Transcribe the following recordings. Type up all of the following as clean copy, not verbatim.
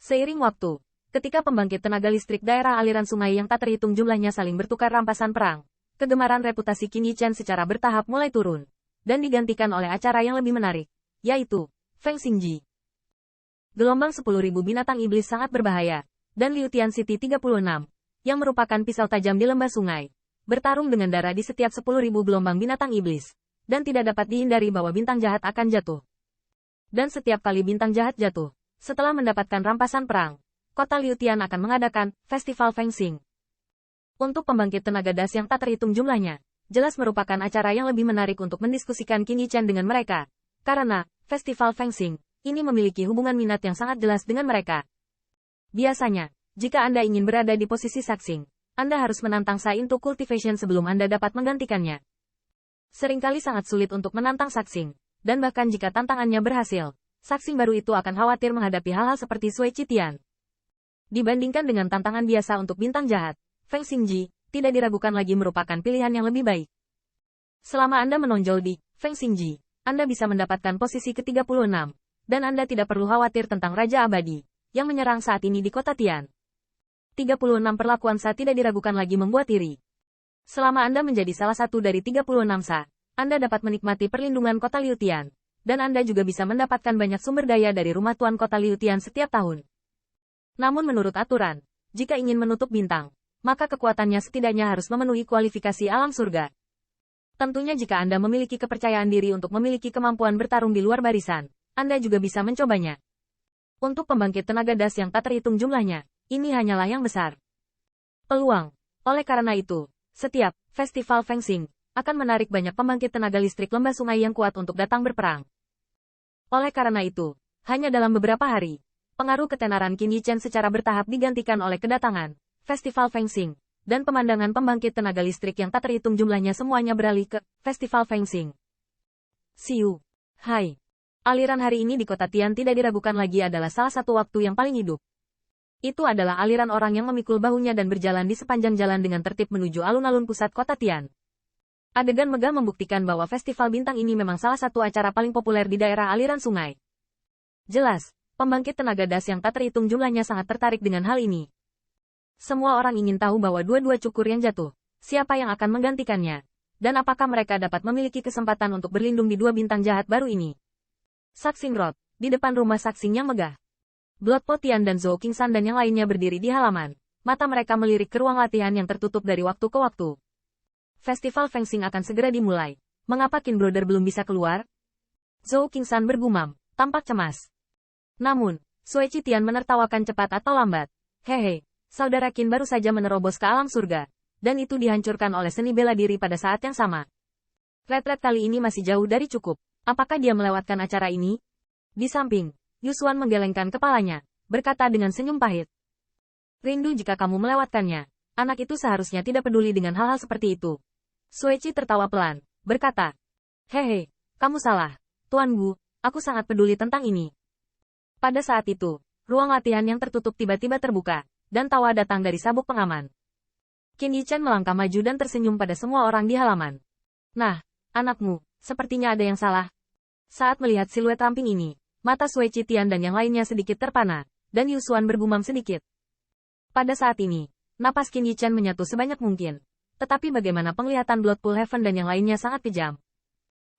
Seiring waktu, ketika pembangkit tenaga listrik daerah aliran sungai yang tak terhitung jumlahnya saling bertukar rampasan perang, kegemaran reputasi Qin Yichen secara bertahap mulai turun, dan digantikan oleh acara yang lebih menarik, yaitu Feng Xingji. Gelombang 10.000 binatang iblis sangat berbahaya, dan Liu Tian City 36, yang merupakan pisau tajam di lembah sungai, bertarung dengan darah di setiap 10.000 gelombang binatang iblis, dan tidak dapat dihindari bahwa bintang jahat akan jatuh. Dan setiap kali bintang jahat jatuh, setelah mendapatkan rampasan perang, kota Liu Tian akan mengadakan Festival Feng Xing. Untuk pembangkit tenaga das yang tak terhitung jumlahnya, jelas merupakan acara yang lebih menarik untuk mendiskusikan Qin Yichen dengan mereka, karena Festival Feng Xing ini memiliki hubungan minat yang sangat jelas dengan mereka. Biasanya, jika Anda ingin berada di posisi Saxing, Anda harus menantang Sai into Cultivation sebelum Anda dapat menggantikannya. Seringkali sangat sulit untuk menantang Saxing, dan bahkan jika tantangannya berhasil, Saxing baru itu akan khawatir menghadapi hal-hal seperti Sui Qitian. Dibandingkan dengan tantangan biasa untuk bintang jahat, Feng Xingji tidak diragukan lagi merupakan pilihan yang lebih baik. Selama Anda menonjol di Feng Xingji, Anda bisa mendapatkan posisi ke-36, dan Anda tidak perlu khawatir tentang Raja Abadi yang menyerang saat ini di kota Tian. 36 perlakuan Sa tidak diragukan lagi membuat iri. Selama Anda menjadi salah satu dari 36 Sa, Anda dapat menikmati perlindungan kota Liu Tian, dan Anda juga bisa mendapatkan banyak sumber daya dari rumah tuan kota Liu Tian setiap tahun. Namun menurut aturan, jika ingin menutup bintang, maka kekuatannya setidaknya harus memenuhi kualifikasi alam surga. Tentunya jika Anda memiliki kepercayaan diri untuk memiliki kemampuan bertarung di luar barisan, Anda juga bisa mencobanya. Untuk pembangkit tenaga das yang tak terhitung jumlahnya, ini hanyalah yang besar peluang. Oleh karena itu, setiap Festival Feng Xing akan menarik banyak pembangkit tenaga listrik lembah sungai yang kuat untuk datang berperang. Oleh karena itu, hanya dalam beberapa hari, pengaruh ketenaran Qin Yichen secara bertahap digantikan oleh kedatangan Festival Feng Xing, dan pemandangan pembangkit tenaga listrik yang tak terhitung jumlahnya semuanya beralih ke Festival Feng Xing. Siu. Hai. Aliran hari ini di kota Tian tidak diragukan lagi adalah salah satu waktu yang paling hidup. Itu adalah aliran orang yang memikul bahunya dan berjalan di sepanjang jalan dengan tertib menuju alun-alun pusat kota Tian. Adegan megah membuktikan bahwa Festival Bintang ini memang salah satu acara paling populer di daerah aliran sungai. Jelas, pembangkit tenaga das yang tak terhitung jumlahnya sangat tertarik dengan hal ini. Semua orang ingin tahu bahwa dua-dua cukur yang jatuh, siapa yang akan menggantikannya, dan apakah mereka dapat memiliki kesempatan untuk berlindung di dua bintang jahat baru ini. Saxing Road, di depan rumah Saxing yang megah. Blood Pot Tian dan Zhou Qingsan dan yang lainnya berdiri di halaman. Mata mereka melirik ke ruang latihan yang tertutup dari waktu ke waktu. Festival Feng Xing akan segera dimulai. Mengapa Qin Brother belum bisa keluar? Zhou Qingsan bergumam, tampak cemas. Namun, Sui Qitian menertawakan cepat atau lambat. Hehe, saudara Qin baru saja menerobos ke alam surga. Dan itu dihancurkan oleh seni bela diri pada saat yang sama. Retret kali ini masih jauh dari cukup. Apakah dia melewatkan acara ini? Di samping, Yusuan menggelengkan kepalanya, berkata dengan senyum pahit. Rindu jika kamu melewatkannya. Anak itu seharusnya tidak peduli dengan hal-hal seperti itu. Suici tertawa pelan, berkata. Hehe, kamu salah. Tuan Gu, aku sangat peduli tentang ini. Pada saat itu, ruang latihan yang tertutup tiba-tiba terbuka, dan tawa datang dari sabuk pengaman. Qin Yichen melangkah maju dan tersenyum pada semua orang di halaman. Nah, anakmu, sepertinya ada yang salah. Saat melihat siluet ramping ini, mata Sui Qitian dan yang lainnya sedikit terpana, dan Yusuan bergumam sedikit. Pada saat ini, napas Qin Yichen menyatu sebanyak mungkin. Tetapi bagaimana penglihatan Bloodpool Heaven dan yang lainnya sangat kejam.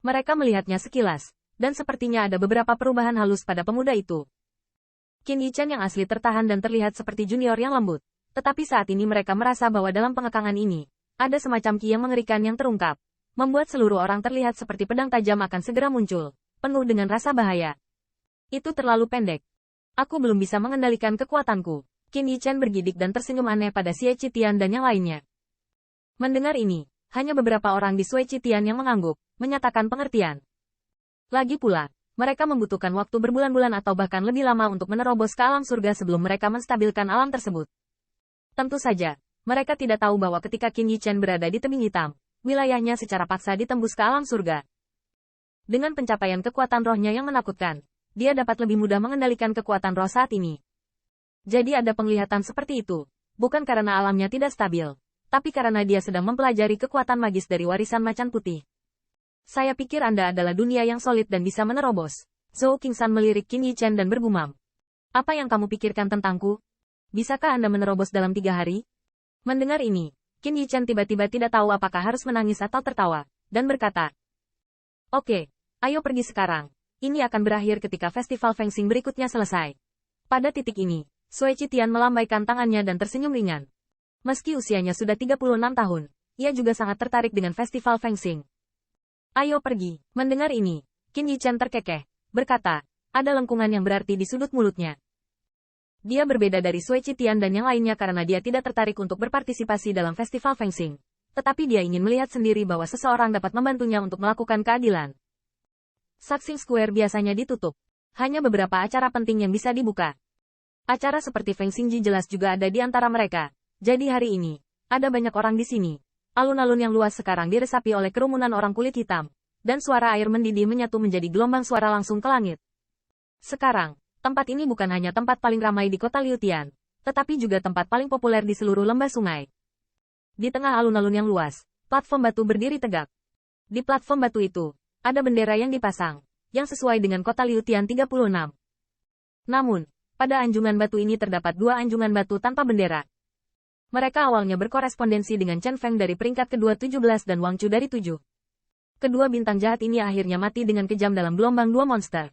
Mereka melihatnya sekilas, dan sepertinya ada beberapa perubahan halus pada pemuda itu. Qin Yichen yang asli tertahan dan terlihat seperti junior yang lembut. Tetapi saat ini mereka merasa bahwa dalam pengekangan ini, ada semacam ki yang mengerikan yang terungkap. Membuat seluruh orang terlihat seperti pedang tajam akan segera muncul, penuh dengan rasa bahaya. Itu terlalu pendek. Aku belum bisa mengendalikan kekuatanku. Qin Yichen bergidik dan tersenyum aneh pada Sui Qitian dan yang lainnya. Mendengar ini, hanya beberapa orang di Sui Qitian yang mengangguk, menyatakan pengertian. Lagi pula, mereka membutuhkan waktu berbulan-bulan atau bahkan lebih lama untuk menerobos ke alam surga sebelum mereka menstabilkan alam tersebut. Tentu saja, mereka tidak tahu bahwa ketika Qin Yichen berada di tebing hitam, wilayahnya secara paksa ditembus ke alam surga. Dengan pencapaian kekuatan rohnya yang menakutkan, dia dapat lebih mudah mengendalikan kekuatan roh saat ini. Jadi ada penglihatan seperti itu, bukan karena alamnya tidak stabil, tapi karena dia sedang mempelajari kekuatan magis dari warisan macan putih. Saya pikir Anda adalah dunia yang solid dan bisa menerobos. Zhou Qingsan melirik Qin Yichen dan bergumam. Apa yang kamu pikirkan tentangku? Bisakah Anda menerobos dalam 3 hari? Mendengar ini, Qin Yichen tiba-tiba tidak tahu apakah harus menangis atau tertawa, dan berkata, "Oke, ayo pergi sekarang. Ini akan berakhir ketika festival fencing berikutnya selesai." Pada titik ini, Sui Qitian melambaikan tangannya dan tersenyum ringan. Meski usianya sudah 36 tahun, ia juga sangat tertarik dengan festival fencing. "Ayo pergi." Mendengar ini, Qin Yichen terkekeh, berkata, ada lengkungan yang berarti di sudut mulutnya. Dia berbeda dari Sui Qitian dan yang lainnya karena dia tidak tertarik untuk berpartisipasi dalam festival fencing. Tetapi dia ingin melihat sendiri bahwa seseorang dapat membantunya untuk melakukan keadilan. Saxing Square biasanya ditutup. Hanya beberapa acara penting yang bisa dibuka. Acara seperti Fencing Ji jelas juga ada di antara mereka. Jadi hari ini, ada banyak orang di sini. Alun-alun yang luas sekarang diresapi oleh kerumunan orang kulit hitam. Dan suara air mendidih menyatu menjadi gelombang suara langsung ke langit. Sekarang, tempat ini bukan hanya tempat paling ramai di kota Liutian, tetapi juga tempat paling populer di seluruh lembah sungai. Di tengah alun-alun yang luas, platform batu berdiri tegak. Di platform batu itu, ada bendera yang dipasang, yang sesuai dengan kota Liutian 36. Namun, pada anjungan batu ini terdapat 2 anjungan batu tanpa bendera. Mereka awalnya berkorespondensi dengan Chen Feng dari peringkat kedua 17 dan Wang Chu dari 7. Kedua bintang jahat ini akhirnya mati dengan kejam dalam gelombang 2 monster.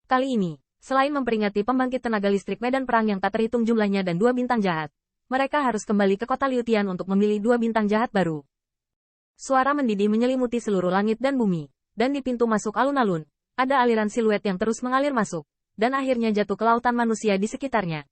Kali ini, selain memperingati pembangkit tenaga listrik medan perang yang tak terhitung jumlahnya dan 2 bintang jahat, mereka harus kembali ke kota Liutian untuk memilih 2 bintang jahat baru. Suara mendidih menyelimuti seluruh langit dan bumi, dan di pintu masuk alun-alun, ada aliran siluet yang terus mengalir masuk, dan akhirnya jatuh ke lautan manusia di sekitarnya.